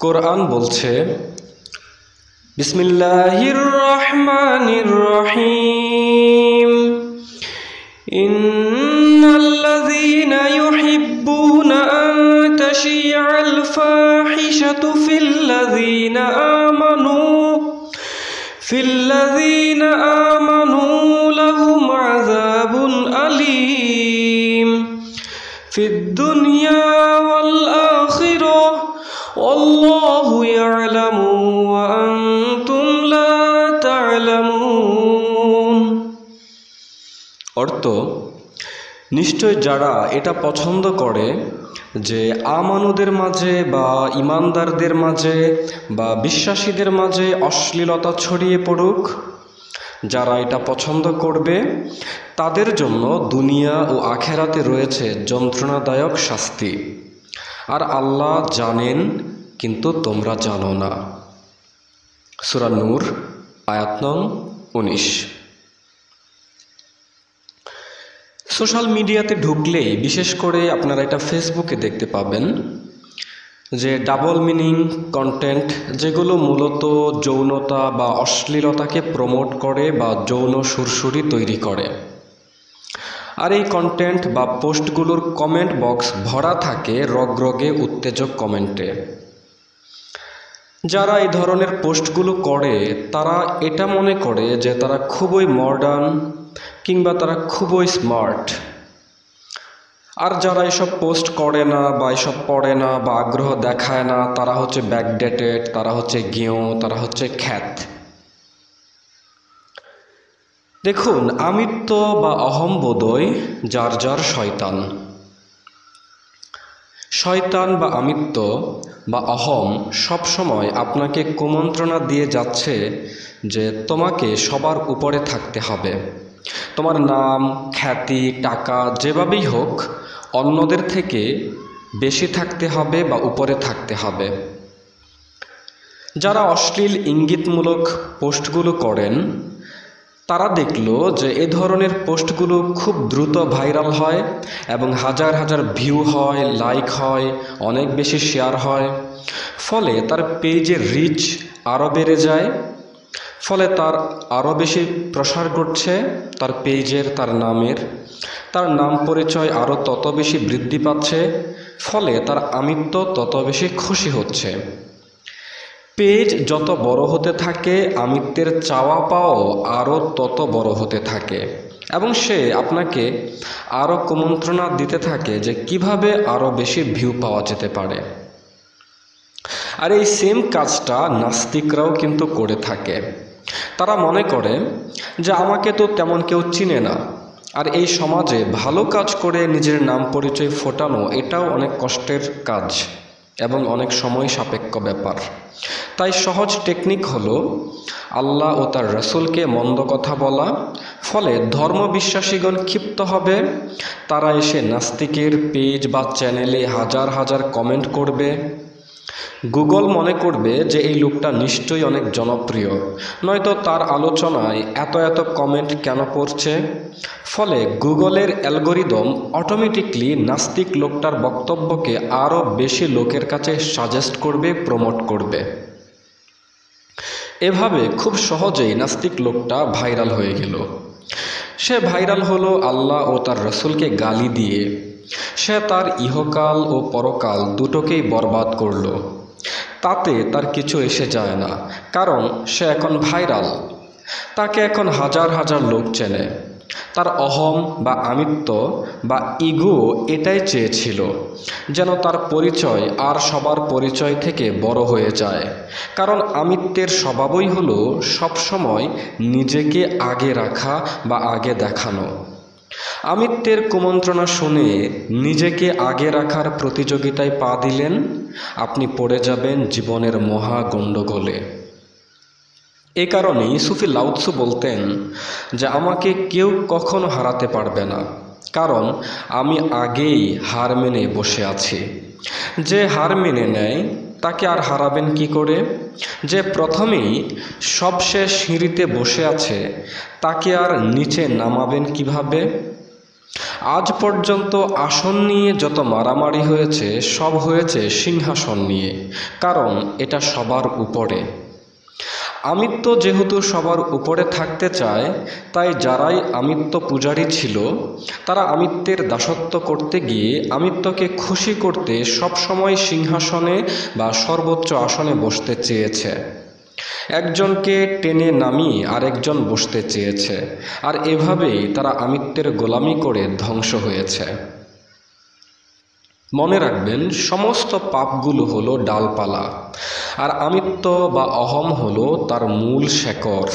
কোরআন বলছে, বিসমিল্লাহির রহমানির রহিম, ইন্নাল্লাযীনা ইউহিব্বুনা আন তাশিআল ফাহিশাতু ফিল্লাযীনা আমানু লাহুম আযাবুন আলীম ফিদ দুনিয়া ওয়াল আখিরাহ ওয়াল্লাহু ইয়ালামু ওয়া আনতুম লা তা'লামুন। অর্থ, নিশ্চয় যারা এটা পছন্দ করে যে আমানুদের মাঝে বা ইমানদারদের মাঝে বা বিশ্বাসীদের মাঝে অশ্লীলতা ছড়িয়ে পড়ুক, যারা এটা পছন্দ করবে তাদের জন্য দুনিয়া ও আখেরাতে রয়েছে যন্ত্রণাদায়ক শাস্তি। আর আল্লাহ জানেন, কিন্তু তোমরা জানো না। সূরা নূর আয়াত নং 19। সোশ্যাল মিডিয়াতে ঢুকলেই বিশেষ করে আপনারা এটা ফেসবুকে দেখতে পাবেন যে ডাবল মিনিং কন্টেন্ট, যেগুলো মূলত যৌনতা বা অশ্লীলতাকে প্রমোট করে বা যৌন সুরসুরি তৈরি করে। আর এই কন্টেন্ট বা পোস্টগুলোর কমেন্ট বক্স ভরা থাকে রগরগে উত্তেজক কমেন্টে। যারা এই ধরনের পোস্টগুলো করে তারা এটা মনে করে যে তারা খুবই মডার্ন কিংবা তারা খুবই স্মার্ট। আর যারা এসব পোস্ট করে না বা এসব পড়ে না বা আগ্রহ দেখায় না, তারা হচ্ছে ব্যাকডেটেড, তারা হচ্ছে গেঁয়ো, তারা হচ্ছে খ্যাত। দেখুন, আমিত্ব বা অহংবোধই যার যার শয়তান। শয়তান বা আমিত্ব বা অহং সবসময় আপনাকে কুমন্ত্রণা দিয়ে যাচ্ছে যে তোমাকে সবার উপরে থাকতে হবে। তোমার নাম, খ্যাতি, টাকা যেভাবেই হোক অন্যদের থেকে বেশি থাকতে হবে বা উপরে থাকতে হবে। যারা অশ্লীল ইঙ্গিতমূলক পোস্টগুলো করেন তারা দেখলো যে এ ধরনের পোস্টগুলো খুব দ্রুত ভাইরাল হয় এবং হাজার হাজার ভিউ হয়, লাইক হয়, অনেক বেশি শেয়ার হয়। ফলে তার পেজের রিচ আরও বেড়ে যায়, ফলে তার আরও বেশি প্রসার ঘটছে তার পেজের, তার নামের, তার নাম পরিচয় আরও তত বেশি বৃদ্ধি পাচ্ছে, ফলে তার আমিত্ব তত বেশি খুশি হচ্ছে। পেজ যত বড় হতে থাকে আমিত্বের চাওয়া পাওয়াও আরও তত বড় হতে থাকে এবং সে আপনাকে আরও কুমন্ত্রণা দিতে থাকে যে কিভাবে আরও বেশি ভিউ পাওয়া যেতে পারে। আর এই সেম কাজটা নাস্তিকরাও কিন্তু করে থাকে। তারা মনে করে যে আমাকে তো তেমন কেউ চিনে না, আর এই সমাজে ভালো কাজ করে নিজের নাম পরিচয় ফোটানো এটাও অনেক কষ্টের কাজ এবং অনেক সময় সাপেক্ষ ব্যাপার। তাই সহজ টেকনিক হলো আল্লাহ ও তার রাসূলকে মন্দ কথা বলা। ফলে ধর্মবিশ্বাসীগণ ক্ষিপ্ত হবে, তারা এসে নাস্তিকের পেজ বা চ্যানেলে হাজার হাজার কমেন্ট করবে। গুগল মনে করবে যে এই লোকটা নিশ্চয়ই অনেক জনপ্রিয়, নয়তো তার আলোচনায় এত এত কমেন্ট কেন পড়ছে। ফলে গুগলের অ্যালগরিদম অটোমেটিকলি নাস্তিক লোকটার বক্তব্যকে আরও বেশি লোকের কাছে সাজেস্ট করবে, প্রমোট করবে। এভাবে খুব সহজেই নাস্তিক লোকটা ভাইরাল হয়ে গেল। সে ভাইরাল হলো আল্লাহ ও তার রাসূলকে গালি দিয়ে। সে তার ইহকাল ও পরকাল দুটোকেই বরবাদ করল। তাতে তার কিছু এসে যায় না, কারণ সে এখন ভাইরাল, তাকে এখন হাজার হাজার লোক চেনে। তার অহং বা আমিত্ব বা ইগো এটাই চেয়েছিল যেন তার পরিচয় আর সবার পরিচয় থেকে বড় হয়ে যায়, কারণ আমিত্বের স্বভাবই হলো সবসময় নিজেকে আগে রাখা বা আগে দেখানো। আমিত্বের কুমন্ত্রণা শুনে নিজেকে আগে রাখার প্রতিযোগিতায় পা দিলেন, আপনি পড়ে যাবেন জীবনের মহা গণ্ডগোলে। এ কারণেই সুফি লাউৎসু বলতেন যে আমাকে কেউ কখনো হারাতে পারবে না, কারণ আমি আগেই হার মেনে বসে আছি। যে হার মেনে নেয় তাকে আর হারাবেন কি করে? যে প্রথমেই সবশেষ সিঁড়িতে বসে আছে তাকে আর নিচে নামাবেন কিভাবে? আজ পর্যন্ত আসন নিয়ে যত মারামারি হয়েছে সব হয়েছে সিংহাসন নিয়ে, কারণ এটা সবার উপরে। আমিত্ব যেহেতু সবার উপরে থাকতে চায়, তাই যারাই আমিত্ব পূজারী ছিল তারা আমিত্বের দাসত্ব করতে গিয়ে আমিত্বকে খুশি করতে সবসময় সিংহাসনে বা সর্বোচ্চ আসনে বসতে চেয়েছে। একজনকে টেনে নামিয়ে আরেকজন বসতে চেয়েছে, আর এভাবেই তারা আমিত্বের গোলামি করে ধ্বংস হয়েছে। মনে রাখবেন, সমস্ত পাপগুলো হলো ডালপালা, আর আমিত্ব বা অহম হলো তার মূল শেকড়।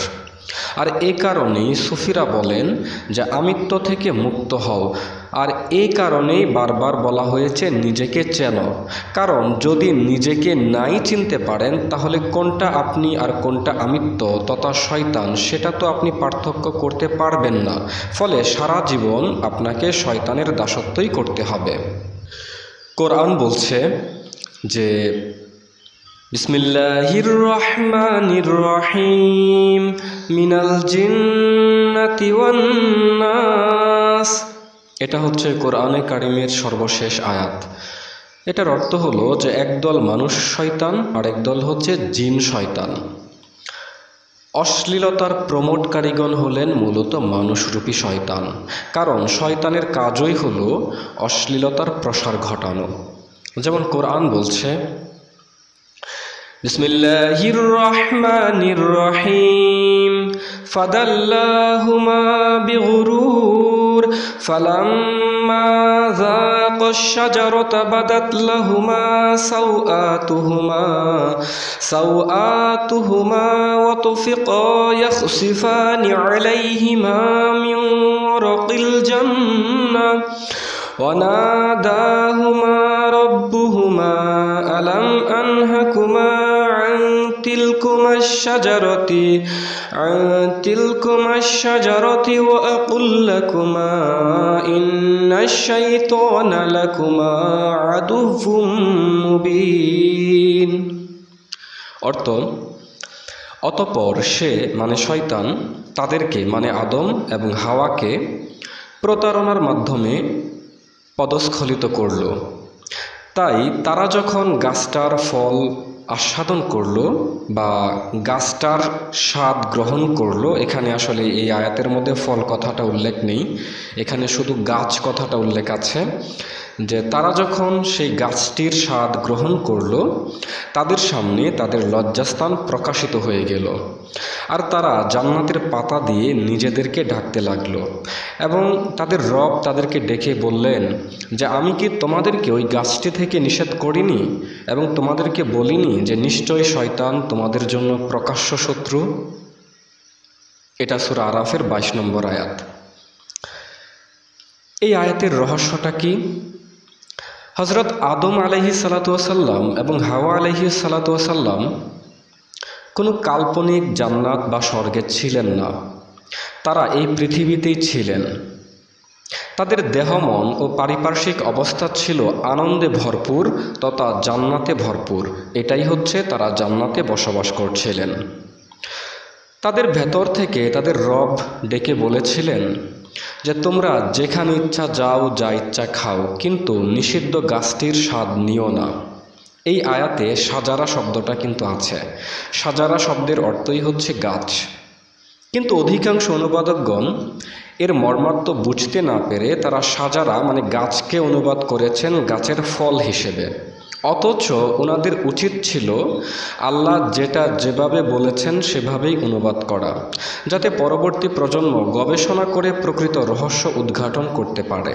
আর এই কারণেই সুফিরা বলেন যে আমিত্ব থেকে মুক্ত হও, আর এই কারণেই বারবার বলা হয়েছে নিজেকে চেনো। কারণ যদি নিজেকে নাই চিনতে পারেন, তাহলে কোনটা আপনি আর কোনটা আমিত্ব তথা শয়তান সেটা তো আপনি পার্থক্য করতে পারবেন না। ফলে সারা জীবন আপনাকে শয়তানের দাসত্বই করতে হবে। কোরআন বলছে যে বিসমিল্লাহির রহমানির রহিম মিনাল জিন্নাতি ওয়ান নাস। এটা হচ্ছে কোরআনে কারিমের সর্বশেষ আয়াত। এটার অর্থ হলো যে একদল মানুষ শয়তান আর একদল হচ্ছে জিন শয়তান। অশ্লীলতার প্রমোটকারীগণ হলেন মূলত মানুষরূপী শয়তান, কারণ শয়তানের কাজই হলো অশ্লীলতার প্রসার ঘটানো। যেমন কোরআন বলছে বিসমিল্লাহির রহমানির রহিম ফাদাল্লাহুমা বিগুরুর ফালাম্মা যাকাশ শাজারাতা বাদাত লাহুমা সাওআতুহুমা ওয়া তুফিকা ইয়াখসিফানি আলাইহিমা মিন ওয়ারাকিল জান্নাহ وَنَادَاهُمَا رَبُّهُمَا أَلَمْ أَنْهَكُمَا عَنْ تِلْكُمَا الشَّجَرَةِ وَأَقُلْ لَكُمَا إِنَّ الشَّيْطَانَ لَكُمَا عَدُوٌّ مُبِينٌ। অর্থ, অতঃপর সে মানে শয়তান তাদেরকে মানে আদম এবং হাওয়াকে প্রতারণার মাধ্যমে পদস্খলিত করল। তাই তারা যখন গাছটার ফল আস্বাদন করল বা গাছটার স্বাদ গ্রহণ করল, এখানে আসলে এই আয়াতের মধ্যে ফল কথাটা উল্লেখ নেই, এখানে শুধু গাছ কথাটা উল্লেখ আছে, যে তারা যখন সেই গাছটির স্বাদ গ্রহণ করল তাদের সামনে তাদের লজ্জাস্থান প্রকাশিত হয়ে গেল, আর তারা জান্নাতের পাতা দিয়ে নিজেদেরকে ঢাকতে লাগলো। এবং তাদের রব তাদেরকে ডেকে বললেন যে আমি কি তোমাদেরকে ওই গাছটি থেকে নিষেধ করিনি এবং তোমাদেরকে বলিনি যে নিশ্চয়ই শয়তান তোমাদের জন্য প্রকাশ্য শত্রু? এটা সূরা আরাফের 22 নম্বর আয়াত। এই আয়াতের রহস্যটা কি? হযরত আদম আলাইহিস সালাতু ওয়াস সালাম এবং হাওয়া আলাইহিস সালাতু ওয়াস সালাম কোনো কাল্পনিক জান্নাত বা স্বর্গে ছিলেন না, তারা এই পৃথিবীতেই ছিলেন। তাদের দেহমন ও পারিপার্শ্বিক অবস্থা ছিল আনন্দে ভরপুর তথা জান্নাতে ভরপুর। এটাই হচ্ছে তারা জান্নাতে বসবাস করছিলেন। তাদের ভেতর থেকে তাদের রব ডেকে বলেছিলেন যে তোমরা যেখানে ইচ্ছা যাও, যা ইচ্ছা খাও, কিন্তু নিষিদ্ধ গাছটির স্বাদ নিও না। এই আয়াতে শাজারা শব্দটা কিন্তু আছে। শাজারা শব্দের অর্থই হচ্ছে গাছ, কিন্তু অধিকাংশ অনুবাদকগণ এর মর্মার্থ বুঝতে না পেরে তারা শাজারা মানে গাছকে অনুবাদ করেছেন গাছের ফল হিসেবে। অথচ ওনাদের উচিত ছিল আল্লাহ যেটা যেভাবে বলেছেন সেভাবেই অনুবাদ করা, যাতে পরবর্তী প্রজন্ম গবেষণা করে প্রকৃত রহস্য উদ্ঘাটন করতে পারে।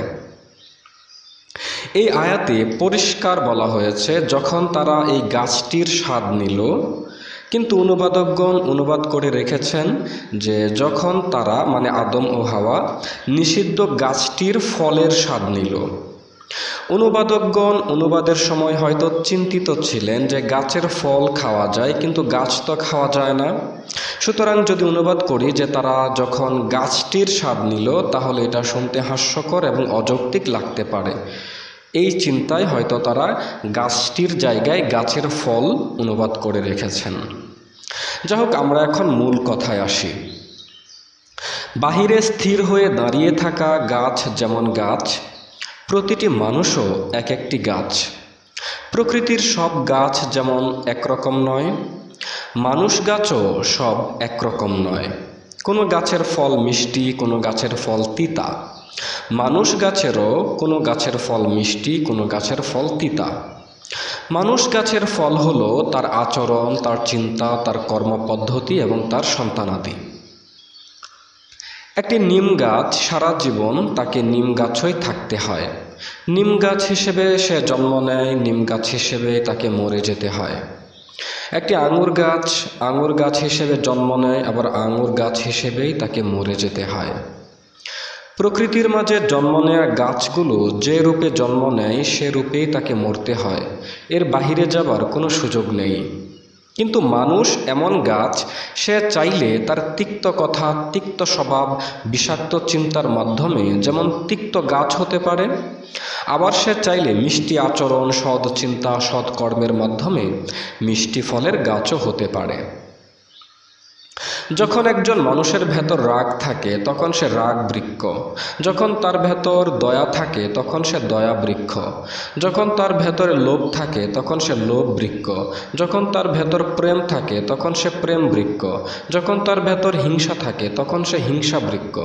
এই আয়াতে পরিষ্কার বলা হয়েছে যখন তারা এই গাছটির স্বাদ নিল, কিন্তু অনুবাদকগণ অনুবাদ করে রেখেছেন যে যখন তারা মানে আদম ও হাওয়া নিষিদ্ধ গাছটির ফলের স্বাদ নিল। অনুবাদকগণ অনুবাদের সময় হয়তো চিন্তিত ছিলেন যে গাছের ফল খাওয়া যায়, কিন্তু গাছ তো খাওয়া যায় না। সুতরাং যদি অনুবাদ করি যে তারা যখন গাছটির স্বাদ নিল, তাহলে এটা শুনতে হাস্যকর এবং অযৌক্তিক লাগতে পারে। এই চিন্তায় হয়তো তারা গাছটির জায়গায় গাছের ফল অনুবাদ করে রেখেছেন। যাই হোক, আমরা এখন মূল কথায় আসি। বাহিরে স্থির হয়ে দাঁড়িয়ে থাকা গাছ যেমন গাছ, প্রতিটি মানুষও এক একটি গাছ। প্রকৃতির সব গাছ যেমন একরকম নয়, মানুষ গাছও সব একরকম নয়। কোনো গাছের ফল মিষ্টি, কোনো গাছের ফল তিতা। মানুষ গাছেরও কোনো গাছের ফল মিষ্টি, কোনো গাছের ফল তিতা। মানুষ গাছের ফল হলো তার আচরণ, তার চিন্তা, তার কর্মপদ্ধতি এবং তার সন্তানাদি। একটি নিম গাছ সারা জীবন তাকে নিম গাছই থাকতে হয়। নিম গাছ হিসেবে সে জন্ম নেয়, নিম গাছ হিসেবে তাকে মরে যেতে হয়। একটি আঙুর গাছ হিসেবে জন্ম নেয়, আবার আঙুর গাছ হিসেবেই তাকে মরে যেতে হয়। প্রকৃতির মাঝে জন্ম নেয়া গাছগুলো যে রূপে জন্ম নেয় সে রূপেই তাকে মরতে হয়, এর বাহিরে যাবার কোনো সুযোগ নেই। কিন্তু মানুষ এমন গাছ, সে চাইলে তার তিক্ত কথা, তিক্ত স্বভাব, বিষাক্ত চিন্তার মাধ্যমে যেমন তিক্ত গাছ হতে পারে, আবার সে চাইলে মিষ্টি আচরণ, সৎ চিন্তা, সৎ কর্মের মাধ্যমে মিষ্টি ফলের গাছও হতে পারে। যখন একজন মানুষের ভেতর রাগ থাকে তখন সে রাগ বৃক্ষ, যখন তার ভেতর দয়া থাকে তখন সে দয়া বৃক্ষ, যখন তার ভেতরে লোভ থাকে তখন সে লোভ বৃক্ষ, যখন তার ভেতর প্রেম থাকে তখন সে প্রেম বৃক্ষ, যখন তার ভেতর হিংসা থাকে তখন সে হিংসা বৃক্ষ,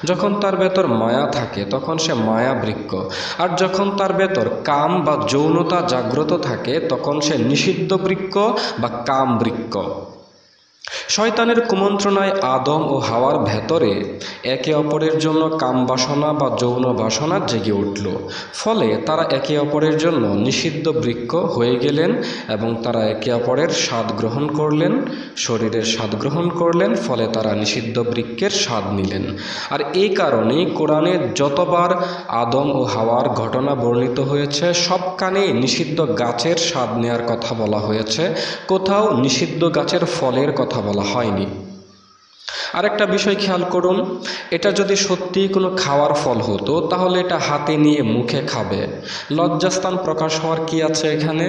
যখন তার ভেতর মায়া থাকে তখন সে মায়া বৃক্ষ, আর যখন তার ভেতর কাম বা যৌনতা জাগ্রত থাকে তখন সে নিষিদ্ধ বৃক্ষ বা কাম বৃক্ষ। শয়তানের কুমন্ত্রণায় আদম ও হাওয়ার ভেতরে একে অপরের জন্য কাম বাসনা বা যৌন বাসনা জেগে উঠল। ফলে তারা একে অপরের জন্য নিষিদ্ধ বৃক্ষ হয়ে গেলেন এবং তারা একে অপরের স্বাদ গ্রহণ করলেন, শরীরের স্বাদ গ্রহণ করলেন, ফলে তারা নিষিদ্ধ বৃক্ষের স্বাদ নিলেন। আর এই কারণেই কোরআনে যতবার আদম ও হাওয়ার ঘটনা বর্ণিত হয়েছে সবখানেই নিষিদ্ধ গাছের স্বাদ নেয়ার কথা বলা হয়েছে, কোথাও নিষিদ্ধ গাছের ফলের কথা বলা হয়নি। আরেকটা বিষয় খেয়াল করুন, এটা যদি সত্যি কোনো খাওয়ার ফল হতো তাহলে এটা হাতে নিয়ে মুখে খাবে, লজ্জাস্থান প্রকাশ হওয়ার কি আছে এখানে?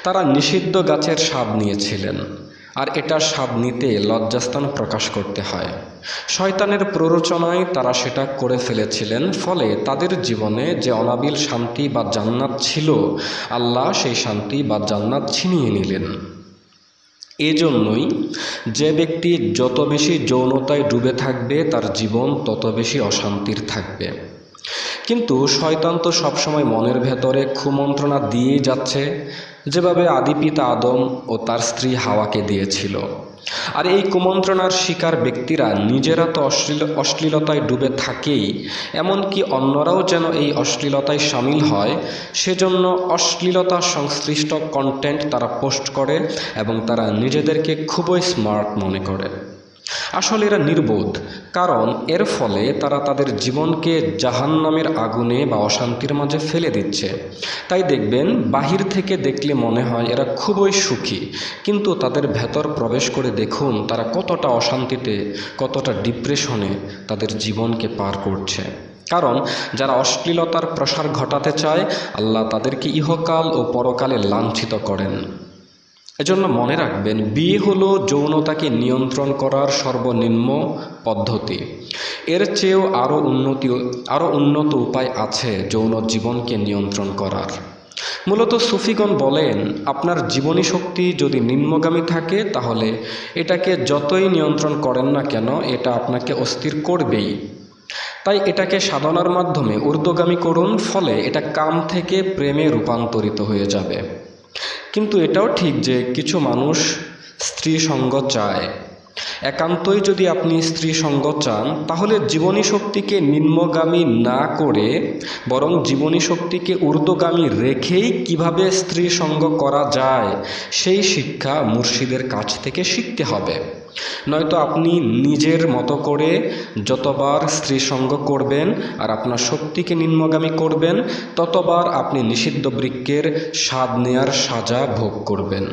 তারা নিষিদ্ধ গাছের স্বাদ নিয়েছিলেন, আর এটার স্বাদ নিতে লজ্জাস্থান প্রকাশ করতে হয়। শয়তানের প্ররোচনায় তারা সেটা করে ফেলেছিলেন, ফলে তাদের জীবনে যে অনাবিল শান্তি বা জান্নাত ছিল, আল্লাহ সেই শান্তি বা জান্নাত ছিনিয়ে নিলেন। এজন্যই যে ব্যক্তি যত বেশি যৌনতায় ডুবে থাকবে তার জীবন তত বেশি অশান্তির থাকবে। কিন্তু শয়তান তো সবসময় মনের ভেতরে কুমন্ত্রণা দিয়েই যাচ্ছে, যেভাবে আদিপিতা আদম ও তার স্ত্রী হাওয়াকে দিয়েছিল। আর এই কুমন্ত্রণার শিকার ব্যক্তিরা নিজেরা তো অশ্লীলতায় ডুবে থাকেই, এমনকি অন্যরাও যেন এই অশ্লীলতায় সামিল হয় সেজন্য অশ্লীলতা সংশ্লিষ্ট কন্টেন্ট তারা পোস্ট করে এবং তারা নিজেদেরকে খুবই স্মার্ট মনে করে। আসলে এরা নির্বোধ, কারণ এর ফলে তারা তাদের জীবনকে জাহান্নামের আগুনে বা অশান্তির মাঝে ফেলে দিচ্ছে। তাই দেখবেন বাহির থেকে দেখলে মনে হয় এরা খুবই সুখী, কিন্তু তাদের ভেতর প্রবেশ করে দেখুন তারা কতটা অশান্তিতে, কতটা ডিপ্রেশনে তাদের জীবনকে পার করছে। কারণ যারা অশ্লীলতার প্রসার ঘটাতে চায় আল্লাহ তাদেরকে ইহকাল ও পরকালে লাঞ্ছিত করেন। এজন্য মনে রাখবেন, বিয়ে হলো যৌনতাকে নিয়ন্ত্রণ করার সর্বনিম্ন পদ্ধতি। এর চেয়েও আরও উন্নত উপায় আছে যৌন জীবনকে নিয়ন্ত্রণ করার। মূলত সুফিগণ বলেন, আপনার জীবনী শক্তি যদি নিম্নগামী থাকে তাহলে এটাকে যতই নিয়ন্ত্রণ করেন না কেন এটা আপনাকে অস্থির করবেই। তাই এটাকে সাধনার মাধ্যমে ঊর্ধ্বগামী করুন, ফলে এটা কাম থেকে প্রেমে রূপান্তরিত হয়ে যাবে। কিন্তু এটাও ঠিক যে কিছু মানুষ স্ত্রী সঙ্গ চায়। একান্তই যদি আপনি স্ত্রী সঙ্গ চান তাহলে জীবনী শক্তিকে নিম্নগামী না করে বরং জীবনী শক্তিকে ঊর্ধ্বগামী রেখেই কিভাবে স্ত্রী সঙ্গ করা যায় সেই শিক্ষা মুর্শিদের কাছ থেকে শিখতে হবে। নয়তো আপনি নিজের মতো করে যতবার স্ত্রী সঙ্গ করবেন আর আপনার শক্তিকে নিম্নগামী করবেন ততবার আপনি নিষিদ্ধ বৃক্ষের স্বাদ নেয়ার সাজা ভোগ করবেন।